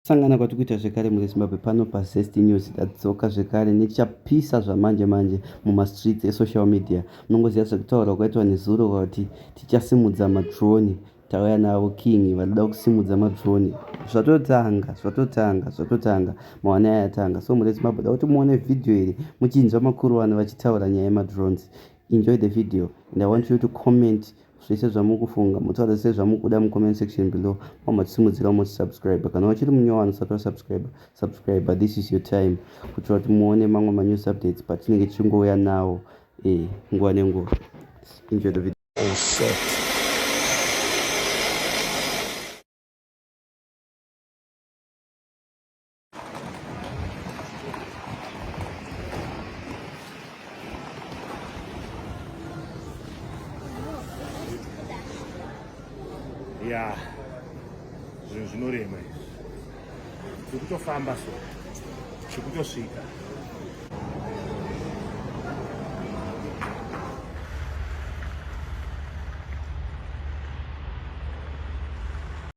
Sangana kwati kuita zvekare muzimbabwe pano pazest news tadzoka zvekare nechapisa zvamanje manje mumastreets esocial media. Munongoziva zvekutaura kwaitwa nezuro kwati tichasimudza madroni. Tauya navo king vanoda kusimudza madroni. Zvatotanga mawana ayatanga. So muzimbabwe da kuti muone video iri muchinzwa makuru vano vachitaura nyaya yemadrones. Enjoy the video and I want you to comment zvese zvamukufunga mutaura zvese zvamukuda mucomment section below. Mamatisimudzira musubscribe kana vachiri munyowani usati wasubscribe. This is your time kuti kuti muone mamwe manews updates patinenge tichingouya nawo nguva nenguva. Enjoy the video. All set. Ya zvinhu zvinorema izvi zvikutofamba so zvikutosvika.